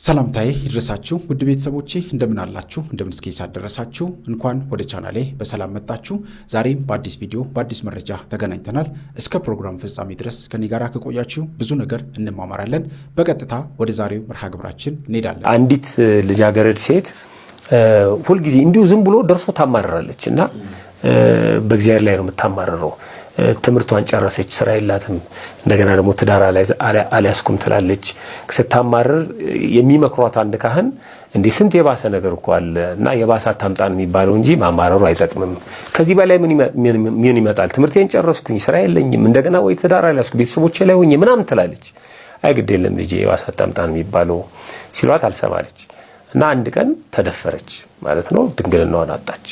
ሰላምታዬ ይድረሳችሁ ውድ ቤተሰቦቼ እንደምን አላችሁ እንደምን እስከ ሰዓት ደረሳችሁ እንኳን ወደ ቻናሌ በሰላም መጣችሁ ዛሬም በአዲስ ቪዲዮ በአዲስ መረጃ ተገናኝተናል እስከ ፕሮግራም ፍጻሜ ድረስ ከኔ ጋር ከቆያችሁ ብዙ ነገር እንማማራለን በቀጥታ ወደ ዛሬው መርሃ ግብራችን እንሄዳለን አንዲት ልጃገረድ ሴት ሁሉ ጊዜ እንዲሁ ዝም ብሎ ደርሶ ታማራለች እና በእግዚአብሔር ላይ ነው የምታማረረው ትምርቷን ጨረሰች ስራ የላትም እንደገና ደግሞ ትዳራ ላይ አልያስኩም ትላለች ስታማረር የሚመክሯት አንድ ካህን እንዴ ስንት የባሰ ነገር እኮ አለ እና የባሰ ታምጣን የሚባለው እንጂ ማማረሩ አይጠቅምም ከዚህ በላይ ምን ይመጣል ትምርቴን ጨረስኩኝ ስራ የለኝም እንደገና ወይ ትዳራ አልያስኩ ቤተሰቦቼ ላይ ሆኜ ምናምን ትላለች አይግድ የለም ልጄ የባሰ ታምጣን የሚባለው ሲሏት አልሰማለች እና አንድ ቀን ተደፈረች ማለት ነው ድንግልናዋን አጣች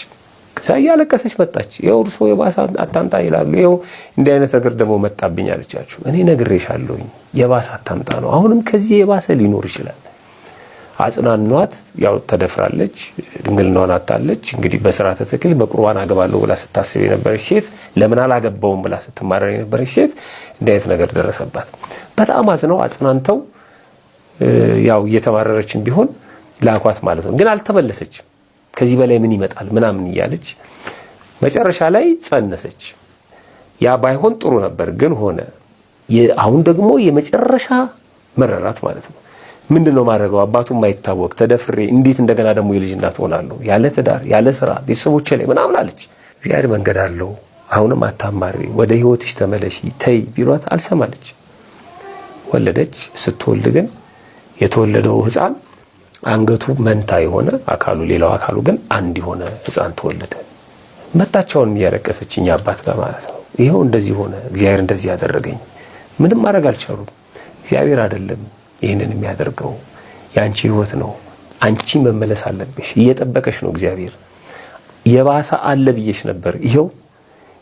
ሳያለቀሰች መጣች የውርሶ የባሰ አታምጣ ይላሉ ይሄው እንዲህ አይነት ነገር ደግሞ መጣብኝ አለቻችሁ እኔ ነግሬሻለሁኝ የባሰ አታምጣ ነው አሁንም ከዚህ የባሰ ሊኖር ይችላል አጽናኗት ያው ተደፍራለች ድንግልናዋን አጣለች እንግዲህ በስርዓተ ተክሊል በቁርባን አገባለሁ ብላ ስታስብ የነበረች ሴት ለምን አላገባውም ብላ ስትማረር የነበረች ሴት እንዲህ አይነት ነገር ደረሰባት በጣም አዝነው አጽናንተው ያው እየተማረረችን ቢሆን ላኳት ማለት ነው ግን አልተመለሰችም ከዚህ በላይ ምን ይመጣል ምናምን ይያለች መጨረሻ ላይ ጸነሰች ያ ባይሆን ጥሩ ነበር ግን ሆነ አሁን ደግሞ የመጨረሻ መረራት ማለት ነው ምንድነው ማድረገው አባቱ ማይታወቅ ተደፍሬ እንዴት እንደገና ደግሞ የልጅ እናት ሆናለሁ ያለ ትዳር ያለ ስራ ቤተሰቦቼ ላይ ምናምን አለች እግዚአብሔር መንገድ አለው አሁንም አታማሪ ወደ ህይወትሽ ተመለሺ ተይ ቢሏት አልሰማለች ወለደች ስትወልድ ግን የተወለደው ህፃን አንገቱ መንታ የሆነ አካሉ ሌላው አካሉ ግን አንድ የሆነ ህፃን ተወለደ መጣቻውን ያለቀሰችኝ አባት ጋር ማለት ነው ይሄው እንደዚህ ሆነ እግዚአብሔር እንደዚህ ያደረገኝ ምንም ማድረግ አልቻሉም እግዚአብሔር አይደለም ይሄንን የሚያደርገው ያንቺ ህይወት ነው አንቺ መመለስ አለብሽ እየጠበቀሽ ነው እግዚአብሔር የባሰ አለ ብዬሽ ነበር ይሄው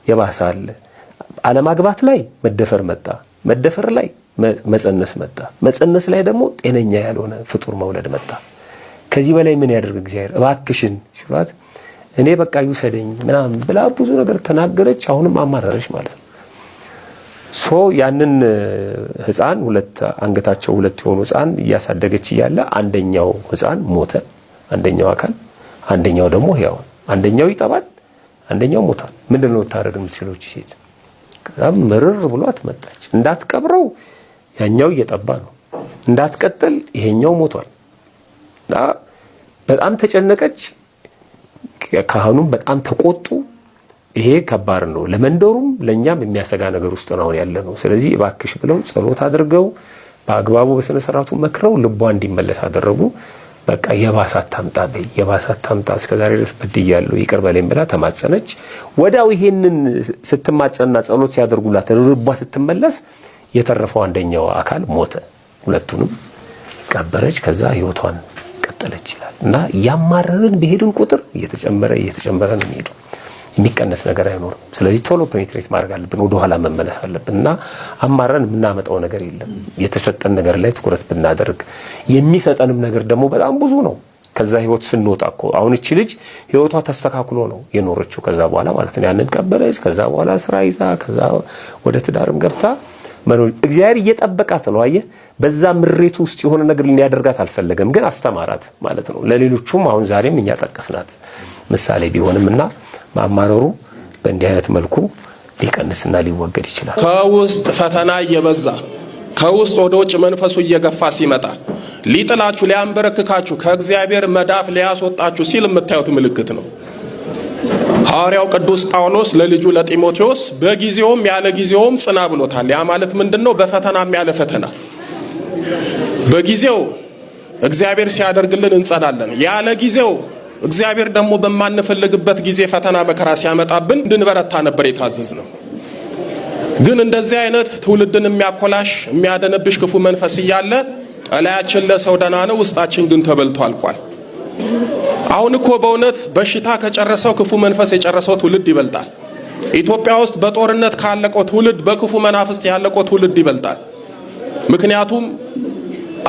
የባሰ አለ አለማግባት ላይ መደፈር መጣ መደፈር ላይ መጸነስ መጣ መጸነስ ላይ ደግሞ ጤነኛ ያልሆነ ፍጡር መውለድ መጣ ከዚህ በላይ ምን ያደርግ እግዚአብሔር እባክሽን ሽሏት እኔ በቃ ይውሰደኝ ምናምን ብላ ብዙ ነገር ተናገረች አሁንም አማራረሽ ማለት ነው ሶ ያንን ህፃን ሁለት አንገታቸው ሁለት የሆኑ ህፃን ያሳደገች ይያለ አንደኛው ህፃን ሞተ አንደኛው አካል አንደኛው ደግሞ ያው አንደኛው ይጠባል አንደኛው ሞታል ምንድነው ታረግ ምትችሎች ሴት ከዛም ምርር ብሏት መጣች እንዳትቀብረው ያኛው እየጠባ ነው እንዳትቀጥል ይሄኛው ሞቷል በጣም ተጨነቀች ካህኑም በጣም ተቆጡ ይሄ ከባድ ነው ለመንደሩም ለኛም የሚያሰጋ ነገር ውስጥ ነው ያለነው ስለዚህ እባክሽ ብለው ጸሎት አድርገው በአግባቡ በስነ ስርዓቱ መክረው ልቧ እንዲመለስ አደረጉ በቃ የባሰ ታምጣ እስከዛሬ ድረስ በድያለሁ ይቅር በለኝ ብላ ተማጸነች ወዳው ይሄንን ስትማጸና ጸሎት ሲያደርጉላት ልቧ ስትመለስ የተረፈው አንደኛው አካል ሞተ ሁለቱንም ቀበረች ከዛ ህይወቷን ቀጠለች ይላል እና ያማረርን በሄድን ቁጥር እየተጨመረ ነው የሚሄደው የሚቀነስ ነገር አይኖርም ስለዚህ ቶሎ ፔኔትሬት ማድረግ አለብን ወደ ኋላ መመለስ አለብንና አማረን ምናመጣው ነገር የለም የተሰጠን ነገር ላይ ትኩረት ብናደርግ የሚሰጠንም ነገር ደግሞ በጣም ብዙ ነው ከዛ ህይወት ስንወጣኮ አሁን እቺ ልጅ ህይወቷ ተስተካክሎ ነው የኖረችው ከዛ በኋላ ማለት ነው ያንን ቀበረች ከዛ በኋላ ስራ ይዛ ከዛ ወደ ትዳርም ገብታ እግዚአብሔር እየጠበቃት ነው አየ በዛ ምሬት ውስጥ የሆነ ነገር ሊያደርጋት አልፈለገም ግን አስተማራት ማለት ነው ለሌሎቹም አሁን ዛሬም እኛ ጠቀስናት ምሳሌ ቢሆንምና ማማረሩ በእንዲህ አይነት መልኩ ሊቀንስና ሊወገድ ይችላል ከውስጥ ፈተና እየበዛ ከውስጥ ወደ ውጭ መንፈሱ እየገፋ ሲመጣ ሊጥላችሁ ሊያንበረክካችሁ ከእግዚአብሔር መዳፍ ሊያስወጣችሁ ሲል የምታዩት ምልክት ነው ሐዋርያው ቅዱስ ጳውሎስ ለልጁ ለጢሞቴዎስ በጊዜውም ያለ ጊዜውም ጽና ብሎታል ያ ማለት ምንድነው በፈተናም ያለ ፈተና በጊዜው እግዚአብሔር ሲያደርግልን እንጸናለን ያለ ጊዜው እግዚአብሔር ደግሞ በማንፈልግበት ጊዜ ፈተና መከራ ሲያመጣብን እንድንበረታ ነበር የታዘዝነው ግን እንደዚህ አይነት ትውልድን የሚያኮላሽ የሚያደነብሽ ክፉ መንፈስ ይያለ እላያችን ለሰው ደና ነው ውስጣችን ግን ተበልቶ አልቋል አሁን እኮ በእውነት በሽታ ከጨረሰው ክፉ መንፈስ የጨረሰው ትውልድ ይበልጣል ኢትዮጵያ ውስጥ በጦርነት ካለቀው ትውልድ በክፉ መናፍስት ያለቀው ትውልድ ይበልጣል ምክንያቱም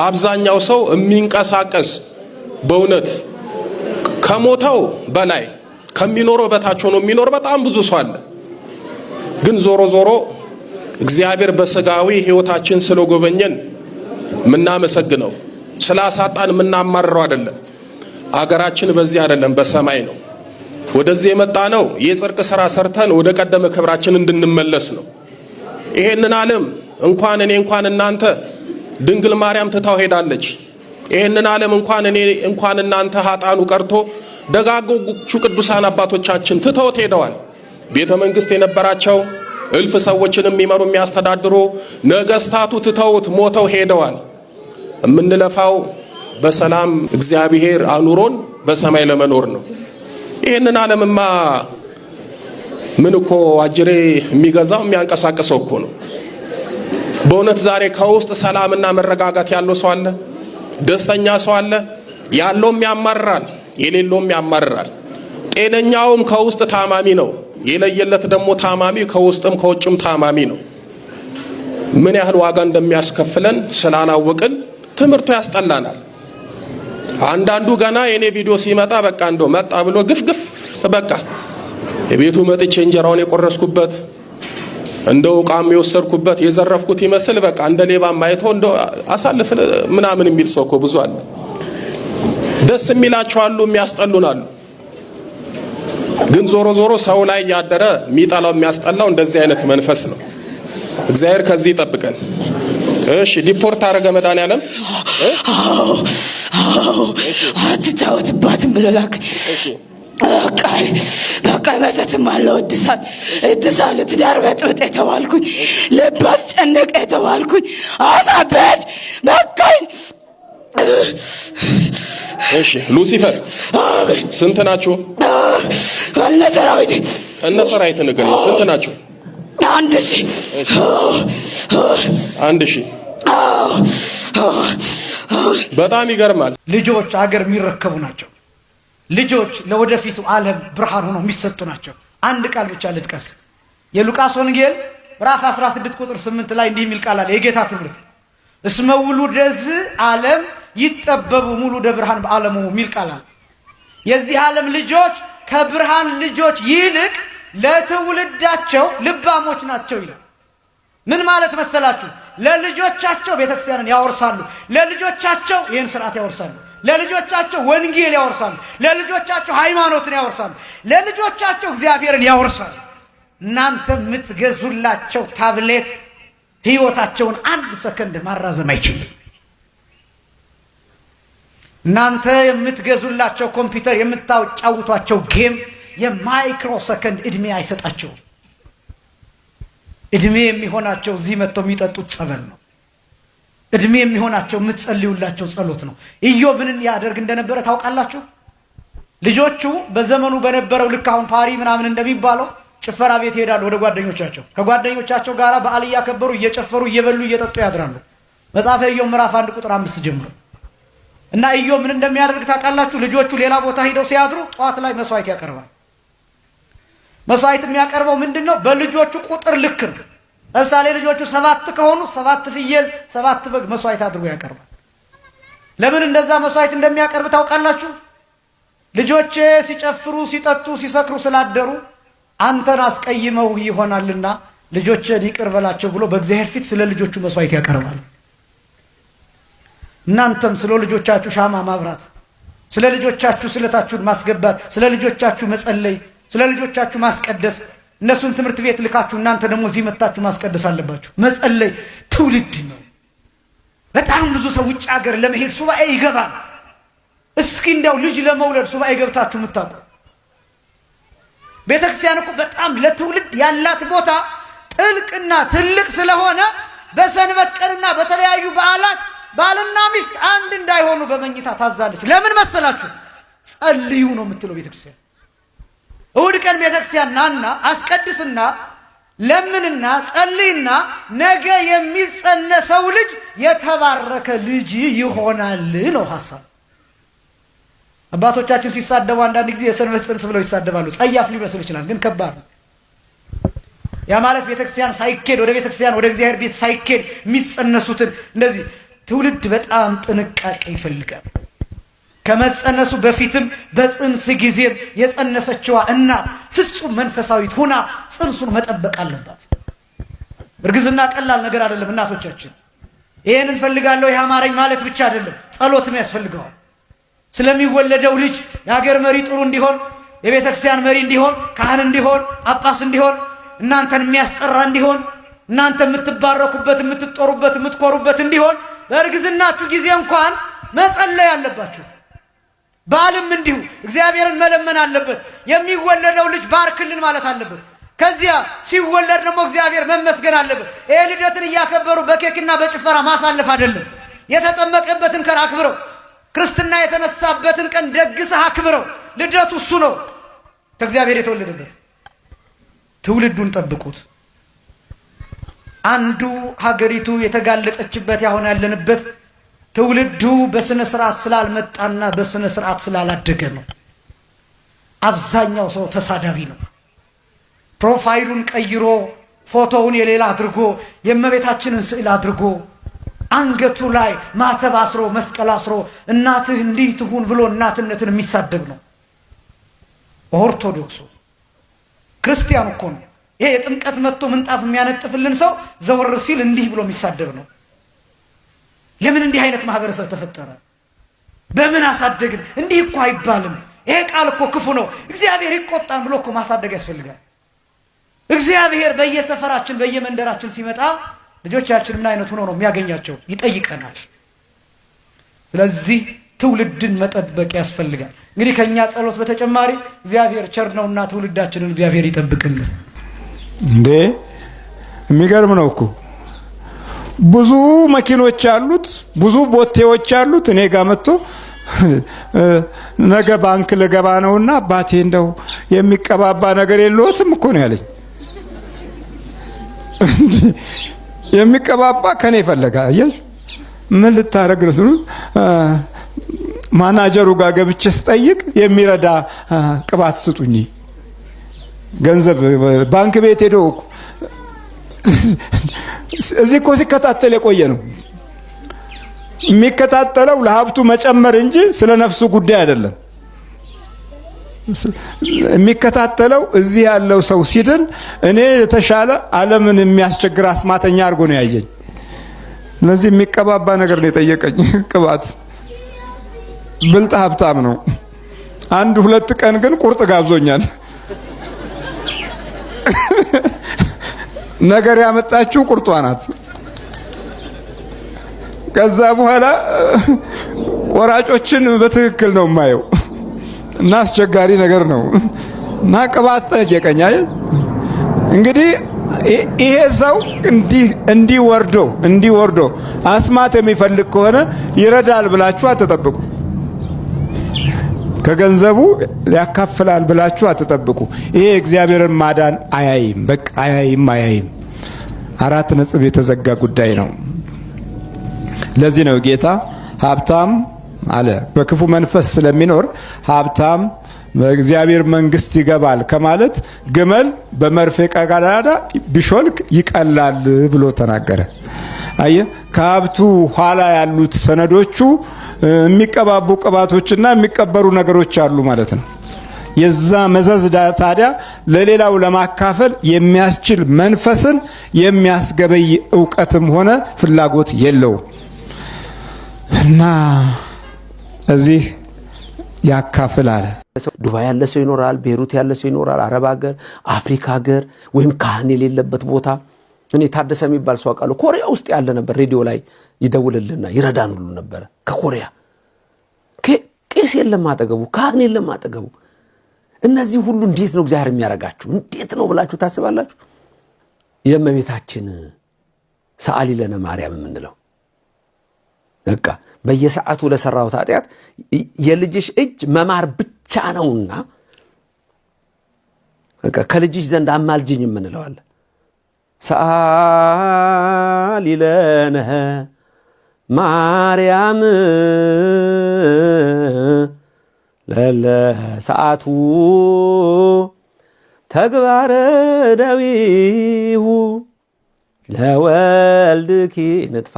አብዛኛው ሰው የሚንቀሳቀስ በእውነት ከሞተው በላይ ከሚኖረው በታች ሆኖ የሚኖር በጣም ብዙ ሰው አለ ግን ዞሮ እግዚአብሔር በስጋዊ ህይወታችን ስለጎበኘን ምናመሰግነው ስላሳጣን የምናማርረው አይደለም። አገራችን በዚህ አይደለም በሰማይ ነው። ወደዚህ የመጣ ነው የጽድቅ ሥራ ሰርተን ወደ ቀደመ ክብራችን እንድንመለስ ነው። ይሄንን ዓለም እንኳን እኔ እንኳን እናንተ ድንግል ማርያም ትታው ሄዳለች። ይሄንን ዓለም እንኳን እናንተ ኃጣኑ ቀርቶ ደጋጎቹ ቅዱሳን አባቶቻችን ትተውት ሄደዋል። ቤተ መንግስት የነበራቸው እልፍ ሰዎችን የሚመሩ የሚያስተዳድሩ ነገስታቱ ትተውት ሞተው ሄደዋል። የምንለፋው በሰላም እግዚአብሔር አኑሮን በሰማይ ለመኖር ነው። ይሄንን ዓለምማ ምን እኮ አጅሬ የሚገዛው የሚያንቀሳቅሰው እኮ ነው። በእውነት ዛሬ ከውስጥ ሰላምና መረጋጋት ያለው ሰው አለ? ደስተኛ ሰው አለ? ያለውም ያማርራል፣ የሌለውም ያማርራል። ጤነኛውም ከውስጥ ታማሚ ነው፣ የለየለት ደግሞ ታማሚ ከውስጥም ከውጭም ታማሚ ነው። ምን ያህል ዋጋ እንደሚያስከፍለን ስላላወቅን ትምህርቱ ያስጠላናል። አንዳንዱ ገና የኔ ቪዲዮ ሲመጣ በቃ እንደው መጣ ብሎ ግፍግፍ በቃ የቤቱ መጥቼ እንጀራውን የቆረስኩበት እንደው ቃም የወሰድኩበት የዘረፍኩት ይመስል በቃ እንደ ሌባ ማይቶ እንደው አሳልፍ ምናምን የሚል ሰው እኮ ብዙ አለ። ደስ የሚላቸው አሉ፣ የሚያስጠሉን አሉ። ግን ዞሮ ዞሮ ሰው ላይ ያደረ የሚጠላው የሚያስጠላው እንደዚህ አይነት መንፈስ ነው። እግዚአብሔር ከዚህ ይጠብቀን። እሺ ዲፖርት አረገ መድኃኒዓለም አትጫወትባትም ብለህ ላከኝ። በቃ መተትም አለው እድሳት ለትዳር በጥብጥ የተባልኩኝ ልብ አስጨነቀ የተባልኩኝ አሳበድ በቃኝ። እሺ ሉሲፈር ስንት ናችሁ? እነ ሰራዊት ንገረኝ፣ ስንት ናችሁ? 1000 1000 በጣም ይገርማል። ልጆች አገር የሚረከቡ ናቸው። ልጆች ለወደፊቱ ዓለም ብርሃን ሆነው የሚሰጡ ናቸው። አንድ ቃል ብቻ ልጥቀስ። የሉቃስ ወንጌል ምዕራፍ 16 ቁጥር 8 ላይ እንዲህ የሚል ቃል አለ። የጌታ ትምህርት እስመ ውሉደዝ ዓለም ይጠበቡ ሙሉደ ብርሃን በዓለሙ የሚል ቃል አለ። የዚህ ዓለም ልጆች ከብርሃን ልጆች ይልቅ ለትውልዳቸው ልባሞች ናቸው ይላል። ምን ማለት መሰላችሁ? ለልጆቻቸው ቤተክርስቲያንን ያወርሳሉ። ለልጆቻቸው ይህን ስርዓት ያወርሳሉ። ለልጆቻቸው ወንጌል ያወርሳሉ። ለልጆቻቸው ሃይማኖትን ያወርሳሉ። ለልጆቻቸው እግዚአብሔርን ያወርሳሉ። እናንተ የምትገዙላቸው ታብሌት ህይወታቸውን 1 ሰከንድ ማራዘም አይችልም። እናንተ የምትገዙላቸው ኮምፒውተር፣ የምታጫውቷቸው ጌም የማይክሮ ሰከንድ እድሜ አይሰጣቸውም። እድሜ የሚሆናቸው እዚህ መጥተው የሚጠጡት ጸበል ነው። እድሜ የሚሆናቸው የምትጸልዩላቸው ጸሎት ነው። ኢዮብ ምን ያደርግ እንደነበረ ታውቃላችሁ? ልጆቹ በዘመኑ በነበረው ልክ አሁን ፓሪ ምናምን እንደሚባለው ጭፈራ ቤት ይሄዳሉ ወደ ጓደኞቻቸው። ከጓደኞቻቸው ጋር በዓል እያከበሩ እየጨፈሩ እየበሉ እየጠጡ ያድራሉ። መጽሐፈ ኢዮብ ምዕራፍ 1 ቁጥር 5 ጀምሮ እና ኢዮብ ምን እንደሚያደርግ ታውቃላችሁ? ልጆቹ ሌላ ቦታ ሄደው ሲያድሩ ጠዋት ላይ መስዋዕት ያቀርባል። መስዋዕት የሚያቀርበው ምንድነው? በልጆቹ ቁጥር ልክ ነው። ለምሳሌ ልጆቹ 7 ከሆኑ 7 ፍየል 7 በግ መስዋዕት አድርጎ ያቀርባል። ለምን እንደዛ መስዋዕት እንደሚያቀርብ ታውቃላችሁ? ልጆቼ ሲጨፍሩ ሲጠጡ ሲሰክሩ ስላደሩ አንተን አስቀይመው ይሆናልና ልጆቼን ይቅር በላቸው ብሎ በእግዚአብሔር ፊት ስለ ልጆቹ መስዋዕት ያቀርባል። እናንተም ስለ ልጆቻችሁ ሻማ ማብራት፣ ስለ ልጆቻችሁ ስለታችሁን ማስገባት፣ ስለ ልጆቻችሁ መጸለይ፣ ስለ ልጆቻችሁ ማስቀደስ። እነሱን ትምህርት ቤት ልካችሁ እናንተ ደግሞ እዚህ መጣችሁ ማስቀደስ አለባችሁ። መጸለይ ትውልድ ነው። በጣም ብዙ ሰው ውጭ ሀገር ለመሄድ ሱባኤ ይገባል። እስኪ እንደው ልጅ ለመውለድ ሱባኤ ገብታችሁ የምታውቁ? ቤተክርስቲያን እኮ በጣም ለትውልድ ያላት ቦታ ጥልቅና ትልቅ ስለሆነ በሰንበት ቀንና በተለያዩ በዓላት ባልና ሚስት አንድ እንዳይሆኑ በመኝታ ታዛለች። ለምን መሰላችሁ? ጸልዩ ነው የምትለው ቤተክርስቲያን። እሁድ ቀን ቤተክርስቲያን ናና አስቀድስና ለምንና ጸልይና ነገ የሚጸነሰው ልጅ የተባረከ ልጅ ይሆናል ነው ሐሳብ። አባቶቻችን ሲሳደቡ አንዳንድ ጊዜ የሰንበት ጽንስ ብለው ይሳደባሉ። ጸያፍ ሊመስል ይችላል፣ ግን ከባድ ነው። ያ ማለት ቤተክርስቲያን ሳይኬድ ወደ ቤተክርስቲያን ወደ እግዚአብሔር ቤት ሳይኬድ የሚጸነሱትን እንደዚህ ትውልድ በጣም ጥንቃቄ ይፈልጋል። ከመጸነሱ በፊትም በጽንስ ጊዜም የጸነሰችዋ እናት ፍጹም መንፈሳዊት ሆና ጽንሱን መጠበቅ አለባት። እርግዝና ቀላል ነገር አይደለም እናቶቻችን። ይሄን እንፈልጋለሁ ይሄ አማረኝ ማለት ብቻ አይደለም፣ ጸሎትም ያስፈልገዋል። ስለሚወለደው ልጅ የሀገር መሪ ጥሩ እንዲሆን፣ የቤተ ክርስቲያን መሪ እንዲሆን፣ ካህን እንዲሆን፣ ጳጳስ እንዲሆን፣ እናንተን የሚያስጠራ እንዲሆን፣ እናንተ የምትባረኩበት የምትጦሩበት የምትኮሩበት እንዲሆን በእርግዝናችሁ ጊዜ እንኳን መጸለይ አለባችሁ። ባልም እንዲሁ እግዚአብሔርን መለመን አለበት። የሚወለደው ልጅ ባርክልን ማለት አለበት። ከዚያ ሲወለድ ደግሞ እግዚአብሔር መመስገን አለበት። ይሄ ልደትን እያከበሩ በኬክና በጭፈራ ማሳለፍ አይደለም። የተጠመቀበትን ቀን አክብረው፣ ክርስትና የተነሳበትን ቀን ደግሰህ አክብረው። ልደቱ እሱ ነው፣ ከእግዚአብሔር የተወለደበት። ትውልዱን ጠብቁት። አንዱ ሀገሪቱ የተጋለጠችበት ያሆነ ያለንበት ትውልዱ በስነ ስርዓት ስላልመጣና በስነ ስርዓት ስላላደገ ነው። አብዛኛው ሰው ተሳዳቢ ነው። ፕሮፋይሉን ቀይሮ ፎቶውን የሌላ አድርጎ የእመቤታችንን ስዕል አድርጎ አንገቱ ላይ ማተብ አስሮ መስቀል አስሮ እናትህ እንዲህ ትሁን ብሎ እናትነትን የሚሳደብ ነው። ኦርቶዶክሱ ክርስቲያኑ እኮ ነው። ይሄ የጥምቀት መጥቶ ምንጣፍ የሚያነጥፍልን ሰው ዘወር ሲል እንዲህ ብሎ የሚሳደብ ነው። ለምን እንዲህ አይነት ማህበረሰብ ተፈጠረ? በምን አሳደግን? እንዲህ እኮ አይባልም። ይሄ ቃል እኮ ክፉ ነው፣ እግዚአብሔር ይቆጣን ብሎ እኮ ማሳደግ ያስፈልጋል። እግዚአብሔር በየሰፈራችን በየመንደራችን ሲመጣ ልጆቻችን ምን አይነት ሆኖ ነው የሚያገኛቸው? ይጠይቀናል። ስለዚህ ትውልድን መጠበቅ ያስፈልጋል። እንግዲህ ከኛ ጸሎት በተጨማሪ እግዚአብሔር ቸር ነውና ትውልዳችንን እግዚአብሔር ይጠብቅልን። እንዴ የሚገርም ነው እኮ ብዙ መኪኖች አሉት፣ ብዙ ቦቴዎች አሉት። እኔ ጋር መጥቶ ነገ ባንክ ልገባ ነውና አባቴ እንደው የሚቀባባ ነገር የለዎትም እኮ ነው ያለኝ። የሚቀባባ ከኔ ፈለጋ አየሽ። ምን ልታረግ ነው? ማናጀሩ ጋር ገብቼ ስጠይቅ የሚረዳ ቅባት ስጡኝ፣ ገንዘብ ባንክ ቤት ሄዶ እዚህ እኮ ሲከታተል የቆየ ነው። የሚከታተለው ለሀብቱ መጨመር እንጂ ስለ ነፍሱ ጉዳይ አይደለም። የሚከታተለው እዚህ ያለው ሰው ሲድን እኔ የተሻለ ዓለምን የሚያስቸግር አስማተኛ አድርጎ ነው ያየኝ። ስለዚህ የሚቀባባ ነገር ነው የጠየቀኝ፣ ቅባት። ብልጥ ሀብታም ነው። አንድ ሁለት ቀን ግን ቁርጥ ጋብዞኛል። ነገር ያመጣችው ቁርጧ ናት። ከዛ በኋላ ቆራጮችን በትክክል ነው የማየው እና አስቸጋሪ ነገር ነው እና ቅባት ጠየቀኝ። እንግዲህ ይሄ ሰው እንዲወርዶ አስማት የሚፈልግ ከሆነ ይረዳል ብላችሁ አትጠብቁ። ከገንዘቡ ያካፍላል ብላችሁ አትጠብቁ። ይሄ እግዚአብሔርን ማዳን አያይም። በቃ አያይም። 4 ነጥብ የተዘጋ ጉዳይ ነው። ለዚህ ነው ጌታ ሀብታም አለ በክፉ መንፈስ ስለሚኖር ሀብታም በእግዚአብሔር መንግስት ይገባል ከማለት ግመል በመርፌ ቀዳዳ ቢሾልክ ይቀላል ብሎ ተናገረ። አየ ከሀብቱ ኋላ ያሉት ሰነዶቹ የሚቀባቡ ቅባቶችና የሚቀበሩ ነገሮች አሉ ማለት ነው። የዛ መዘዝ ታዲያ ለሌላው ለማካፈል የሚያስችል መንፈስን የሚያስገበይ ዕውቀትም ሆነ ፍላጎት የለውም እና እዚህ ያካፍል አለ። ዱባይ ያለ ሰው ይኖራል፣ ቤሩት ያለ ሰው ይኖራል፣ አረብ ሀገር፣ አፍሪካ ሀገር ወይም ካህን የሌለበት ቦታ። እኔ ታደሰ የሚባል ሰው አውቃለሁ። ኮሪያ ውስጥ ያለ ነበር። ሬዲዮ ላይ ይደውልልና ይረዳን ሁሉ ነበር። ከኮሪያ ቄስ የለም አጠገቡ፣ ካህን የለም አጠገቡ። እነዚህ ሁሉ እንዴት ነው እግዚአብሔር የሚያረጋችሁ? እንዴት ነው ብላችሁ ታስባላችሁ? የእመቤታችን ሰዓሊ ለነ ማርያም የምንለው በቃ በየሰዓቱ ለሰራው ኃጢአት የልጅሽ እጅ መማር ብቻ ነውና በቃ ከልጅሽ ዘንድ አማልጅኝ የምንለው አለ። ሰዓሊ ለነ ማርያም ለለሰዓቱ ተግባረ ዳዊሁ ለወልድኪ ንጥፋ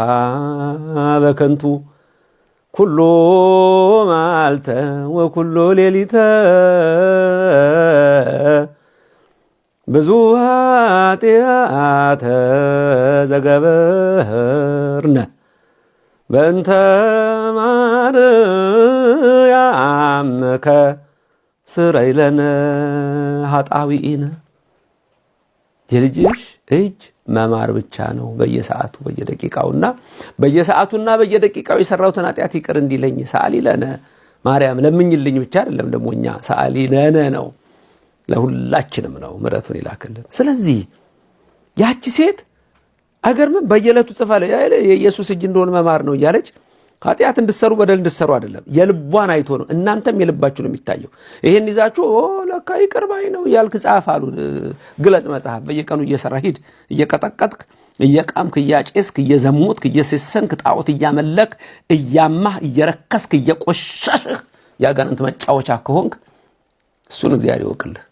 በከንቱ ኩሎ ማልተ ወኩሎ ሌሊተ ብዙ ኃጢአተ ዘገበርነ በእንተ ማርያምከ ስረይ ለነ ኃጣውኢነ። የልጅሽ እጅ መማር ብቻ ነው በየሰዓቱ በየደቂቃውና በየደቂቃው የሰራውትን ኃጢአት ይቅር እንዲለኝ ሰአሊ ለነ ማርያም ለምኝልኝ ብቻ አይደለም ደግሞ እኛ ሰአሊ ለነ ነው፣ ለሁላችንም ነው ምሕረቱን ይላክልን። ስለዚህ ያቺ ሴት አገርም በየዕለቱ ጽፋለ የኢየሱስ እጅ እንደሆነ መማር ነው እያለች ኃጢአት እንድትሰሩ በደል እንድትሰሩ አይደለም፣ የልቧን አይቶ ነው። እናንተም የልባችሁ ነው የሚታየው። ይሄን ይዛችሁ ለካ ይቅር ባይ ነው ያልክ ጻፍ አሉ። ግለጽ መጽሐፍ በየቀኑ እየሰራ ሂድ፣ እየቀጠቀጥክ እየቃምክ እያጨስክ እየዘሞትክ እየሰሰንክ ጣዖት እያመለክ እያማህ እየረከስክ እየቆሸሽህ ያጋንንት መጫወቻ ከሆንክ እሱን እግዚአብሔር ይወቅልህ።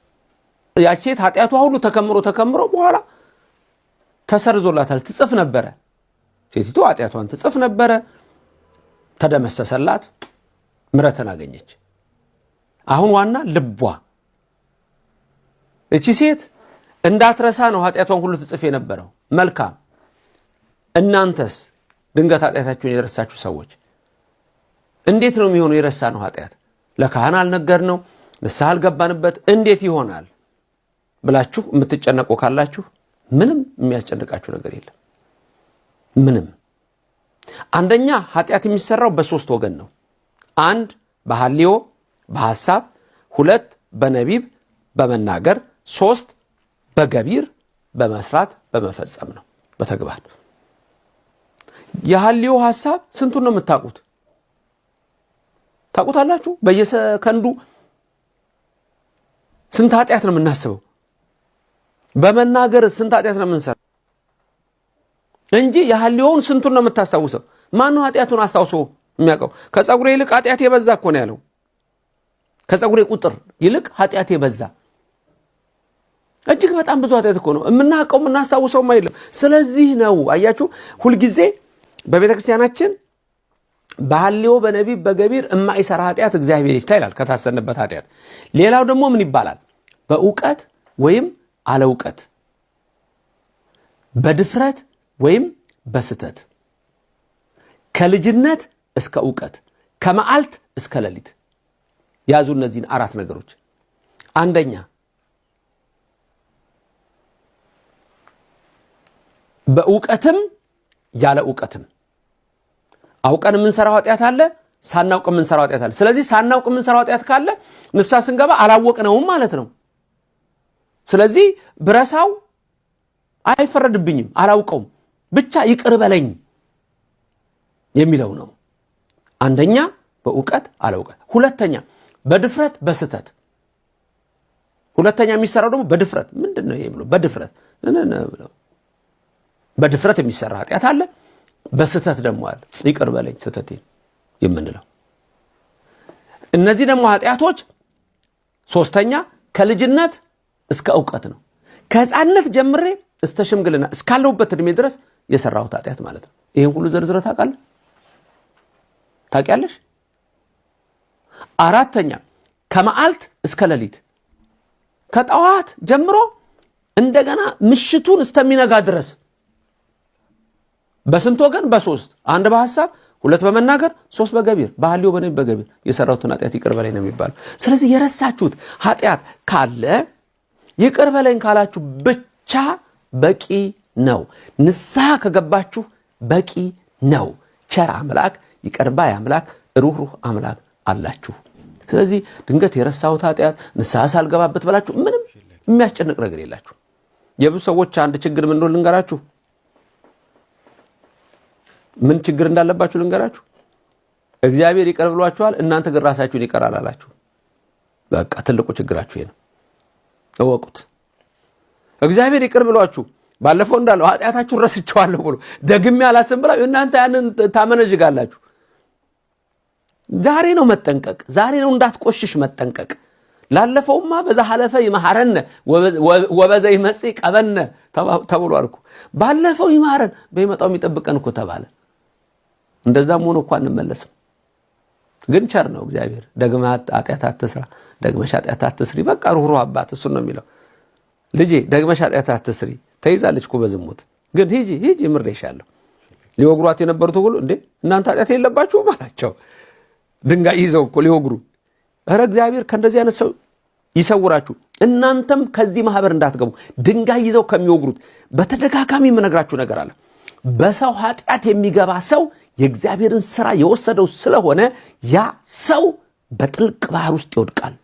ያቺ ሴት ኃጢአቷ ሁሉ ተከምሮ በኋላ ተሰርዞላታል። ትጽፍ ነበረ፣ ሴቲቱ ኃጢአቷን ትጽፍ ነበረ፣ ተደመሰሰላት፣ ምሕረትን አገኘች። አሁን ዋና ልቧ። እቺ ሴት እንዳትረሳ ነው ኃጢአቷን ሁሉ ትጽፍ የነበረው። መልካም። እናንተስ ድንገት ኃጢአታችሁን የረሳችሁ ሰዎች እንዴት ነው የሚሆነው? የረሳ ነው ኃጢአት ለካህን አልነገር ነው ንስሐ አልገባንበት እንዴት ይሆናል ብላችሁ የምትጨነቁ ካላችሁ ምንም የሚያስጨንቃችሁ ነገር የለም። ምንም። አንደኛ ኃጢአት የሚሰራው በሶስት ወገን ነው። 1 በሐልዮ በሐሳብ፣ 2 በነቢብ በመናገር፣ 3 በገቢር በመስራት በመፈጸም ነው፣ በተግባር። የሐልዮ ሐሳብ ስንቱን ነው የምታውቁት? ታውቁታላችሁ? በየሰከንዱ ስንት ኃጢአት ነው የምናስበው? በመናገር ስንት ኃጢአት ነው የምንሰራው እንጂ የሐልዮውን ስንቱን ነው የምታስታውሰው? ማን ነው ኃጢአቱን አስታውሶ የሚያውቀው? ከጸጉሬ ይልቅ ኃጢአት የበዛ እኮ ነው ያለው። ከጸጉሬ ቁጥር ይልቅ ኃጢአት የበዛ እጅግ በጣም ብዙ ኃጢአት እኮ ነው የምናውቀው፣ የምናስታውሰው አይደለም። ስለዚህ ነው አያችሁ ሁልጊዜ በቤተ ክርስቲያናችን በሐልዮ በነቢብ በገቢር የማይሰራ ኃጢአት እግዚአብሔር ይፍታ ይላል፣ ከታሰነበት ኃጢአት። ሌላው ደግሞ ምን ይባላል? በእውቀት ወይም አለ እውቀት፣ በድፍረት ወይም በስተት፣ ከልጅነት እስከ እውቀት፣ ከመዓልት እስከ ሌሊት። ያዙ እነዚህን 4 ነገሮች። አንደኛ በእውቀትም ያለ እውቀትም። አውቀን የምንሰራው ኃጢአት አለ፣ ሳናውቅ የምንሰራው ኃጢአት አለ። ስለዚህ ሳናውቅ የምንሰራው ኃጢአት ካለ ንስሐ ስንገባ አላወቅነውም ማለት ነው። ስለዚህ ብረሳው አይፈረድብኝም፣ አላውቀውም፣ ብቻ ይቅር በለኝ የሚለው ነው። አንደኛ በእውቀት አለውቀት። ሁለተኛ በድፍረት በስተት። ሁለተኛ የሚሰራው ደግሞ በድፍረት ምንድነው ይሄ ብሎ በድፍረት የሚሰራ ኃጢአት አለ፣ በስተት ደግሞ አለ። ይቅር በለኝ ስተቴን የምንለው። እነዚህ ደግሞ ኃጢአቶች ሶስተኛ ከልጅነት እስከ እውቀት ነው። ከሕፃንነት ጀምሬ እስከ ሽምግልና እስካለሁበት እድሜ ድረስ የሰራሁት ኃጢአት ማለት ነው። ይሄን ሁሉ ዘርዝረህ ታውቃለህ? ታውቂያለሽ? አራተኛ ከመዓልት እስከ ሌሊት፣ ከጠዋት ጀምሮ እንደገና ምሽቱን እስከሚነጋ ድረስ በስንት ወገን? በ3 1 በሐሳብ፣ 2 በመናገር፣ 3 በገቢር፣ በሐልዮ በነቢብ በገቢር የሰራሁትን ኃጢአት ይቅር በለኝ ነው የሚባለው። ስለዚህ የረሳችሁት ኃጢአት ካለ ይቅር በለኝ ካላችሁ ብቻ በቂ ነው። ንስሐ ከገባችሁ በቂ ነው። ቸር አምላክ፣ ይቅር ባይ አምላክ፣ ሩህሩህ አምላክ አላችሁ። ስለዚህ ድንገት የረሳሁት ኃጢአት ንስሐ ሳልገባበት ብላችሁ ምንም የሚያስጨንቅ ነገር የላችሁ። የብዙ ሰዎች አንድ ችግር ምን እንደሆነ ልንገራችሁ። ምን ችግር እንዳለባችሁ ልንገራችሁ። እግዚአብሔር ይቅር ብሏችኋል፣ እናንተ ግን ራሳችሁን ይቅር አላላችሁ። በቃ ትልቁ ችግራችሁ ይሄ ነው። እወቁት። እግዚአብሔር ይቅር ብሏችሁ ባለፈው እንዳለው ኃጢአታችሁን ረስቼዋለሁ ብሎ ደግሜ አላስብም ብላ እናንተ ያንን ታመነጅጋላችሁ። ዛሬ ነው መጠንቀቅ። ዛሬ ነው እንዳትቆሽሽ መጠንቀቅ። ላለፈውማ በዛ ሐለፈ ይማረን ወበዘ ይመጽእ ቀበነ ተብሏል እኮ። ባለፈው ይማረን በሚመጣው የሚጠብቀን እኮ ተባለ። እንደዛም ሆኖ እንኳን እንመለስም። ግን ቸር ነው እግዚአብሔር። ደግመህ ኃጢአት አትስራ፣ ደግመሽ ኃጢአት አትስሪ። በቃ ሩህሩህ አባት እሱ ነው የሚለው። ልጄ ደግመሽ ኃጢአት አትስሪ፣ ተይዛለች እኮ በዝሙት፣ ግን ሂጂ ምሬሻለሁ፣ ሊወግሯት የነበሩት ሁሉ እንዴ እናንተ ኃጢአት የለባችሁም አላቸው። ድንጋይ ይዘው እኮ ሊወግሩ። ኧረ እግዚአብሔር ከእንደዚህ አይነት ሰው ይሰውራችሁ። እናንተም ከዚህ ማህበር እንዳትገቡ ድንጋይ ይዘው ከሚወግሩት። በተደጋጋሚ የምነግራችሁ ነገር አለ። በሰው ኃጢአት የሚገባ ሰው የእግዚአብሔርን ስራ የወሰደው ስለሆነ ያ ሰው በጥልቅ ባህር ውስጥ ይወድቃል።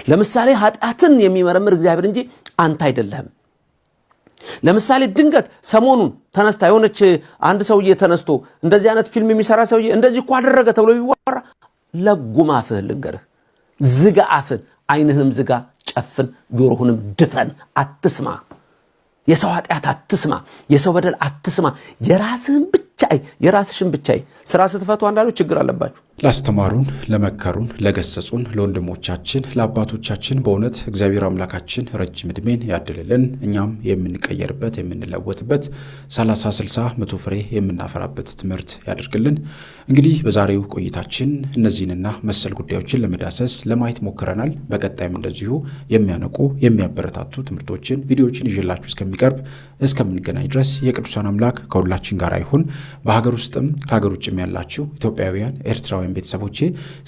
ለምሳሌ ኃጢአትን የሚመረምር እግዚአብሔር እንጂ አንተ አይደለህም። ለምሳሌ ድንገት ሰሞኑን ተነስታ የሆነች አንድ ሰውዬ ተነስቶ እንደዚህ አይነት ፊልም የሚሰራ ሰውዬ እንደዚህ እኮ አደረገ ተብሎ ቢወራ ለጉም አፍህን ልንገርህ፣ ዝጋ አፍህን፣ አይንህንም ዝጋ፣ ጨፍን፣ ጆሮህንም ድፈን፣ አትስማ። የሰው ኃጢአት አትስማ፣ የሰው በደል አትስማ። የራስህን ብቻ የራስሽን ብቻ ስራ ስትፈቱ አንዳንዶች ችግር አለባችሁ። ላስተማሩን፣ ለመከሩን፣ ለገሰጹን ለወንድሞቻችን ለአባቶቻችን በእውነት እግዚአብሔር አምላካችን ረጅም ዕድሜን ያድልልን። እኛም የምንቀየርበት የምንለወጥበት 30 60 100 ፍሬ የምናፈራበት ትምህርት ያደርግልን። እንግዲህ በዛሬው ቆይታችን እነዚህንና መሰል ጉዳዮችን ለመዳሰስ ለማየት ሞክረናል። በቀጣይም እንደዚሁ የሚያነቁ የሚያበረታቱ ትምህርቶችን ቪዲዮዎችን ይዤላችሁ እስከሚቀርብ እስከምንገናኝ ድረስ የቅዱሳን አምላክ ከሁላችን ጋር ይሁን። በሀገር ውስጥም ከሀገር ውጭም ያላችሁ ኢትዮጵያውያን ኤርትራውያን ቤተሰቦቼ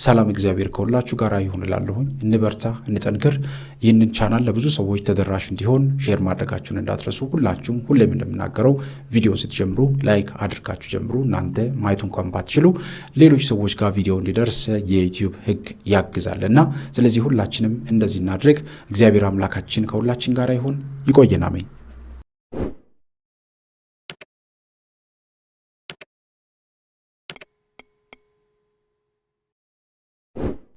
ሰላም እግዚአብሔር ከሁላችሁ ጋር ይሁን እላለሁኝ። እንበርታ፣ እንጠንክር። ይህንን ቻናል ለብዙ ሰዎች ተደራሽ እንዲሆን ሼር ማድረጋችሁን እንዳትረሱ። ሁላችሁም ሁሌም እንደምናገረው ቪዲዮ ስትጀምሩ ላይክ አድርጋችሁ ጀምሩ። እናንተ ማየቱ እንኳን ባትችሉ ሌሎች ሰዎች ጋር ቪዲዮ እንዲደርስ የዩቲዩብ ሕግ ያግዛልና ስለዚህ ሁላችንም እንደዚህ እናድርግ። እግዚአብሔር አምላካችን ከሁላችን ጋር ይሁን። ይቆየን። አሜን።